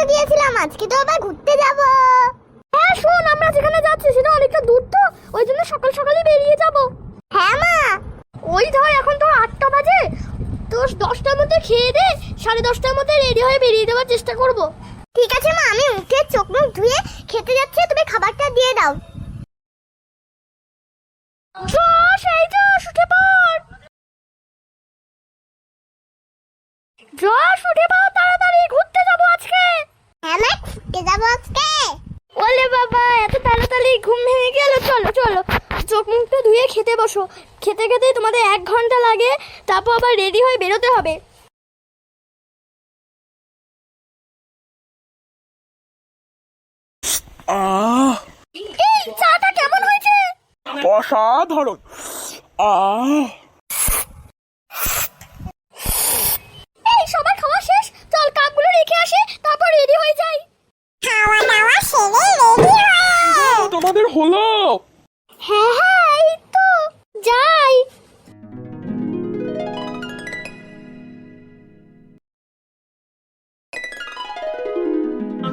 তো গিয়েছিলাম, আজকে তো আবার ঘুরতে যাব। হ্যাঁ শোন, আমরা যেখানে যাচ্ছি সেটা অনেকটা দূর, তো ওই জন্য সকাল সকালই বেরিয়ে যাব। হ্যাঁ মা, ওই ধর এখন তো 8টা বাজে, তো 10টার মধ্যে খেয়ে দে, 10:30টার মধ্যে রেডি হয়ে বেরিয়ে যাওয়ার চেষ্টা করব। ঠিক আছে মা, আমি উঠে চোখ মুখ ধুয়ে খেতে যাচ্ছি, তুমি খাবারটা দিয়ে দাও। জশ, এই জশ, উঠে পড়। জশ, উঠে পড় তাড়াতাড়ি, ঘুরতে যাব আজকে। হ্যাঁ মা, ঘুরতে যাব আজকে। ওলে বাবা, এত তাড়াতাড়ি ঘুম ভেঙে গেল। চলো চলো, চোখ মুখটা ধুয়ে খেতে বসো। খেতে খেতে তোমাদের 1 ঘন্টা লাগে, তারপর আবার রেডি হয়ে বেরোতে হবে। আহ, এই চাটা কেমন হয়েছে? অসাধারণ। আহ, এই সবার খাওয়া শেষ, চল কাপগুলো রেখে আসি, তারপর রেডি হয়ে যাই। খাওয়া দাওয়া সেরে রেডি হও। তোমাদের হলো? হ্যাঁ হ্যাঁ, এই তো যাই।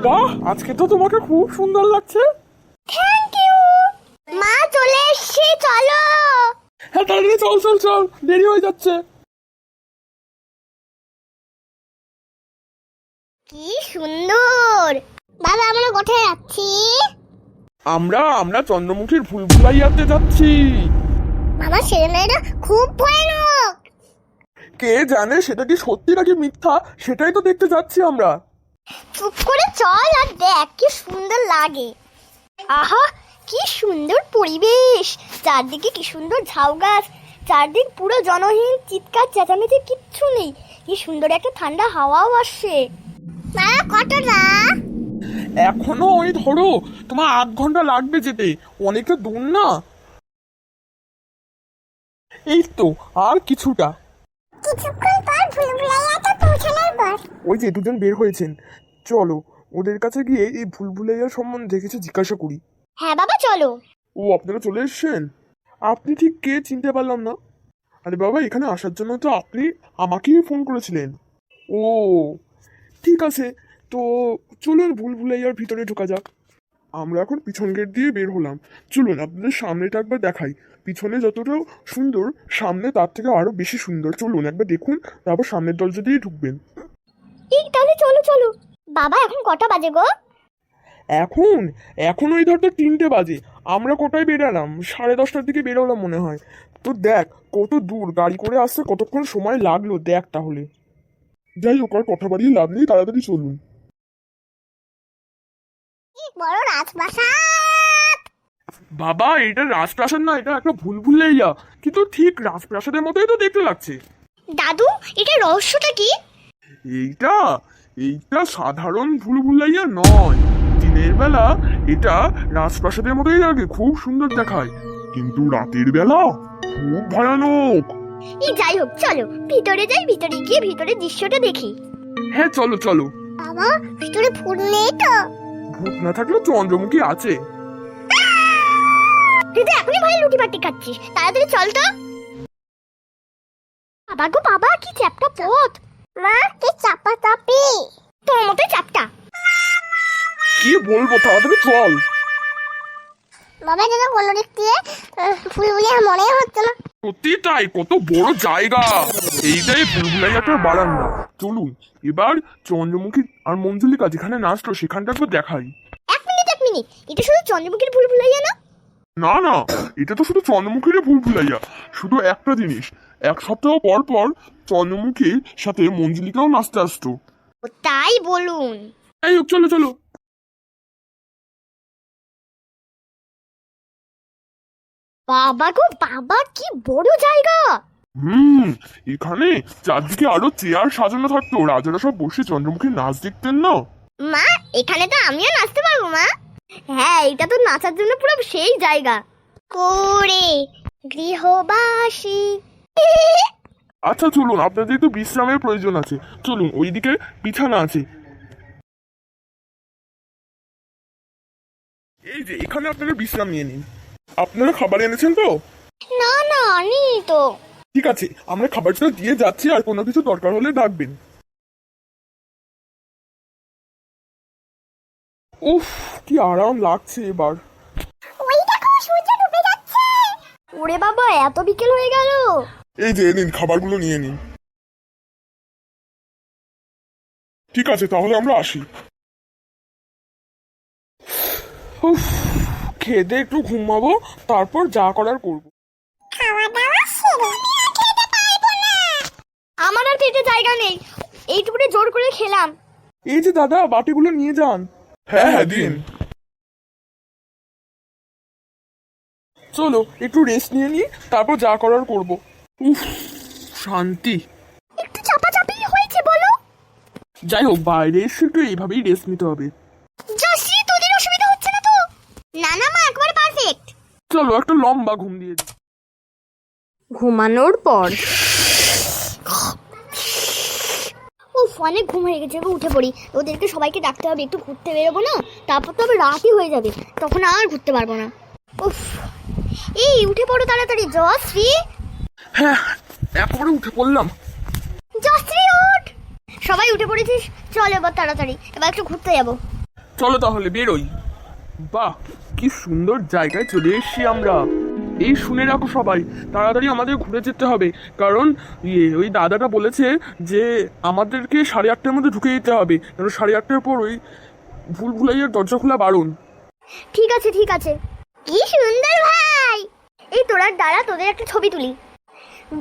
বাহ, আজকে তো তোমাকে খুব সুন্দর লাগছে। Thank you. মা চলে এসেছি, চলো। হ্যাঁ তাড়াতাড়ি চল চল চল, দেরি হয়ে যাচ্ছে। কি সুন্দর। বাবা, আমরা কোথায় যাচ্ছি? আমরা চন্দ্রমুখীর ভুলভুলাইয়াতে যাচ্ছি। বাবা, ছেলেমেয়েরা খুব ভয়ানক। কে জানে সেটা কি সত্যি নাকি মিথ্যা, সেটাই তো দেখতে যাচ্ছি আমরা। চুপ করে চল আর দেখ কি সুন্দর লাগে। আহা, কি সুন্দর পরিবেশ, চারদিকে কি সুন্দর ঝাউ গাছ, চারদিক পুরো জনহীন, চিৎকার চেঁচামেচি কিচ্ছু নেই, কি সুন্দর একটা ঠান্ডা হাওয়াও আসছে। বাবা, কতটা? এখনো ওই ধরো তোমার 8 ঘন্টা লাগবে যেতে, অনেকটা দূর না। এই তো আর কিছুটা। কিছুক্ষণ পর ভুলভুলাইয়াতে পৌঁছানোর পর ওই যে দুজন বের হয়েছেন, চলো ওদের কাছে গিয়ে এই ভুলভুলাইয়া সম্বন্ধে কিছু জিজ্ঞাসা করি। হ্যাঁ বাবা, চলো। ও, আপনারা চলে এসেছেন? আপনি ঠিক কে চিনতে পারলাম না। আরে বাবা, এখানে আসার জন্য তো আপনি আমাকেই ফোন করেছিলেন। ও ঠিক আছে, তো চলুন ভুলভুলাইয়ার ভিতরে ঢোকা যাক। আমরা এখন পিছন গেট দিয়ে বের হলাম। চলুন আপনাদের সামনেটা একবার দেখাই। পিছনে যতটা সুন্দর, সামনে তার থেকে আরো বেশি সুন্দর। চলুন একবার দেখুন, তারপর সামনের দরজা দিয়ে ঢুকবেন। ঠিক তাহলে চলো চলো। বাবা, এখন কটা বাজে গো? এখন এখন ওই ধর তো 3টে বাজে। আমরা কোটায় বেরালাম? 10:30টার দিকে বেরোলাম মনে হয়। তো দেখ কত দূর, গাড়ি করে আসতে কতক্ষণ সময় লাগলো দেখ তাহলে। যাই হোক, আর কথা বাড়িয়ে লাভ নেই, তাড়াতাড়ি চলুন। বড় রাজপ্রাসাদ। বাবা, এটা রাজপ্রাসাদ না, এটা একটা ভুলভুলাইয়া, কিন্তু ঠিক রাজপ্রাসাদের মতোই তো দেখতে লাগছে। দাদু, এটা রহস্যটা কি? এইটা এইটা সাধারণ ভুলভুলাইয়া নয়। দিনের বেলা এটা রাজপ্রাসাদের মতোই লাগে, খুব সুন্দর দেখায়, কিন্তু রাতের বেলা খুব ভয়ানক। এই যাই হোক, চলো ভিতরে যাই, ভিতরে গিয়ে ভিতরে দৃশ্যটা দেখি। হ্যাঁ চলো চলো। বাবা, ভিতরে ভূত নেই তো? ভূত না থাকলেও চন্দ্রমুখী আছে। তুই তো এখনই ভয়ে লুটি পাটি খাচ্ছিস, তাড়াতাড়ি চল তো। বাবা গো বাবা, কি চ্যাপ্টা পথ। মা, কি চাপা চাপি। তোর মতোই চ্যাপ্টা। কি বলবো, তাড়াতাড়ি চল। বাবা, যেন কোনো দিক দিয়ে ভুলভুলিয়া মনে হচ্ছে না। সত্যি তাই, কত বড় জায়গা। এইটাই ভুলভুলাইয়াটার বারান্দা। চলুন এবার চন্দ্রমুখী আর মঞ্জুলিকা যেখানে নাচলো সেখানটা একবার দেখাই। এক মিনিট এক মিনিট, এটা শুধু চন্দ্রমুখীর ভুলভুলাইয়া না? না না, এটা তো শুধু চন্দ্রমুখীরই ভুলভুলাইয়া। শুধু একটা জিনিস, 1 সপ্তাহ পর পর চন্দ্রমুখীর সাথে মঞ্জুলিকাও নাচতে আসতো। ও তাই বলুন। এই হোক, চলো চলো। বাবা গো বাবা, কি বড় জায়গা। এখানে চারদিকে আরো চেয়ার সাজানো থাকতো, রাজারা সব বসে চন্দ্রমুখীর নাচ দেখতেন না। মা, এখানে তো আমিও নাচতে পারবো মা। হ্যাঁ, এটা তো নাচার জন্য পুরো সেই জায়গা। করে গৃহবাসী। আচ্ছা চলুন, আপনাদের একটু বিশ্রামের প্রয়োজন আছে, চলুন ওইদিকে বিছানা আছে। এই যে এখানে আপনারা বিশ্রাম নিয়ে নিন। আপনারা খাবার এনেছেন তো? না না, নেই তো। ঠিক আছে, আমরা খাবারটা দিয়ে যাচ্ছি, আর কোনো কিছু দরকার হলে ডাকবেন। উফ, কি আরাম লাগছে এবার। ওই দেখো সূর্য ডুবে যাচ্ছে। ওরে বাবা, এত বিকেল হয়ে গেল। এই যে নিন, খাবারগুলো নিয়ে নিন। ঠিক আছে, তাহলে আমরা আসি। উফ, খেতে একটু ঘুমাবো, তারপর যা করার করব। খাওয়া দাওয়া সেরে খেতে পারবো না। আমার আর পেটে জায়গা নেই, এইটুকুনি জোর করে খেলাম। এই যে দাদা, বাটিগুলো নিয়ে যান। হ্যাঁ হ্যাঁ দিন। চলো একটু রেস্ট নিয়ে নি, তারপর যা করার করব। উফ, শান্তি। একটু চাপাচাপি হয়েছে বলো। যাই হোক, বাইরে এসে একটু এইভাবেই রেস্ট নিতে হবে। জাসি, তোদের অসুবিধা হচ্ছে না তো? না না মা, একবারে পারফেক্ট। চলো একটা লম্বা ঘুম দিয়ে দিই। ঘুমানোর পর উফ, অনেক ঘুম হয়ে গেছে, এবার উঠে পড়ি। ওদেরকে সবাইকে ডাকতে হবে, একটু ঘুরতে বেরোবো না, তারপর তো আবার রাতই হয়ে যাবে, তখন আর ঘুরতে পারবো না। উফ, এই উঠে পড়ো তাড়াতাড়ি। জশ্রী, হ্যাঁ, একেবারে উঠে পড়লাম। জশ্রী ওঠ। সবাই উঠে পড়েছিস, চল এবার তাড়াতাড়ি, এবার একটু ঘুরতে যাবো। চলো তাহলে বেরোই। বাহ, কি সুন্দর জায়গায় চলে এসেছি আমরা। এই শুনে রাখো সবাই, তাড়াতাড়ি আমাদের ঘুরে যেতে হবে, কারণ ওই দাদাটা বলেছে যে আমাদেরকে 8:30টার মধ্যে ঢুকে যেতে হবে, কারণ 8:30টার পর ওই ভুলভুলাইয়ার দরজা খোলা বারণ। ঠিক আছে ঠিক আছে। কি সুন্দর ভাই। এই তোরা দাঁড়া, তোদের একটা ছবি তুলি।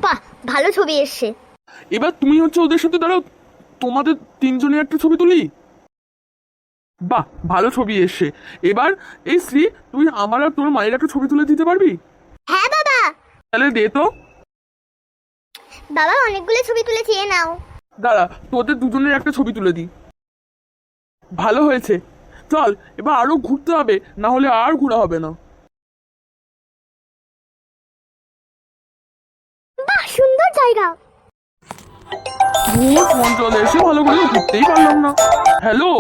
বাহ, ভালো ছবি এসছে। এবার তুমি হচ্ছে ওদের সাথে দাঁড়াও, তোমাদের 3জনের একটা ছবি তুলি। বাহ, ভালো ছবি এসছে। এবার এই শ্রী, তুই আমার আর তোর মায়ের একটা ছবি তুলে দিতে পারবি? হ্যাঁ বাবা। তাহলে দে তো। বাবা, অনেকগুলো ছবি তুলেছি, এ নাও। দাঁড়া, তোদের দুজনের একটা ছবি তুলে দিই। ভালো হয়েছে। চল এবার আরো ঘুরতে হবে, না হলে আর ঘোরা হবে না। বাহ, সুন্দর জায়গা। ফোন চলে এসে ভালো করে ঘুরতেই পারলাম না। হ্যালো,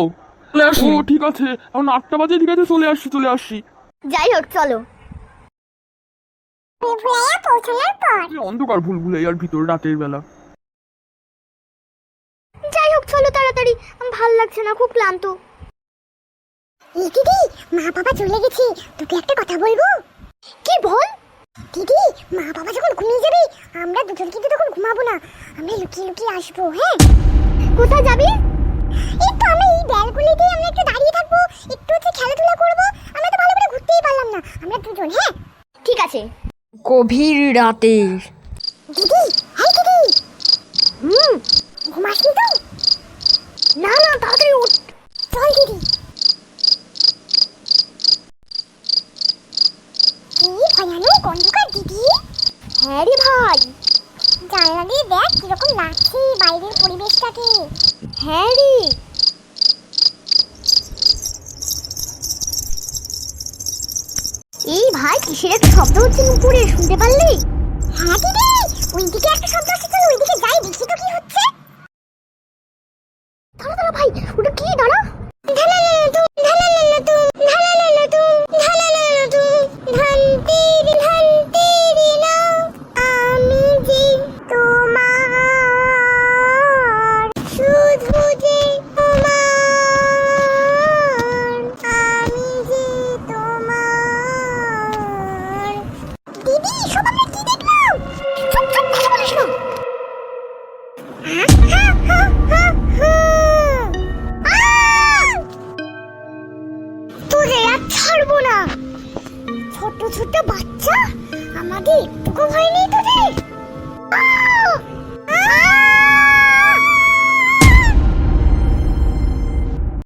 চলে আসি। ও ঠিক আছে, এখন 8টা বাজে, ঠিক আছে চলে আসছি চলে আসছি। যাই হোক, চলো। পৌঁছানোর পর অন্ধকার ভুলভুলাইয়ার ভিতর রাতের বেলা। যাই হোক, চলো তাড়াতাড়ি, আমার ভাল লাগছে না, খুব ক্লান্ত। দিদি, মা বাবা চলে গেছে, তোকে একটা কথা বলবো। কি বল? দিদি, মা বাবা যখন ঘুমিয়ে যাবে, আমরা দুজন কিন্তু তখন ঘুমাবো না, আমরা লুকিয়ে লুকিয়ে আসবো। হ্যাঁ, কোথায় যাবি? এই তো আমরা এই ব্যালকনিতে আমরা একটু দাঁড়িয়ে থাকবো, একটু হচ্ছে খেলাধুলা করবো, আমরা তো ভালো করে ঘুরতেই পারলাম না, আমরা দুজন। হ্যাঁ ঠিক আছে। গভীর রাতে দিদি, হাই দিদি। ঘুমাসনি তো? না না, তাড়াতাড়ি উঠ। চল দিদি। কি ভয়ানক অন্ধকার দিদি। হ্যাঁ রে ভাই, জানলা দিয়ে দেখ কিরকম লাগছে বাইরের পরিবেশটাকে। হ্যাঁ রে। এই ভাই, কিসের একটা শব্দ হচ্ছে উপরে, শুনতে পারলি? হ্যাঁ দিদি, ওইদিকে একটা শব্দ হচ্ছে, চলো ওইদিকে যাই, দেখি তো কি হচ্ছে। দাঁড়া দাঁড়া ভাই, ওটা কি? দাঁড়া। ছোট ছোট বাচ্চা, আমাদের একটুকু ভয় নেই।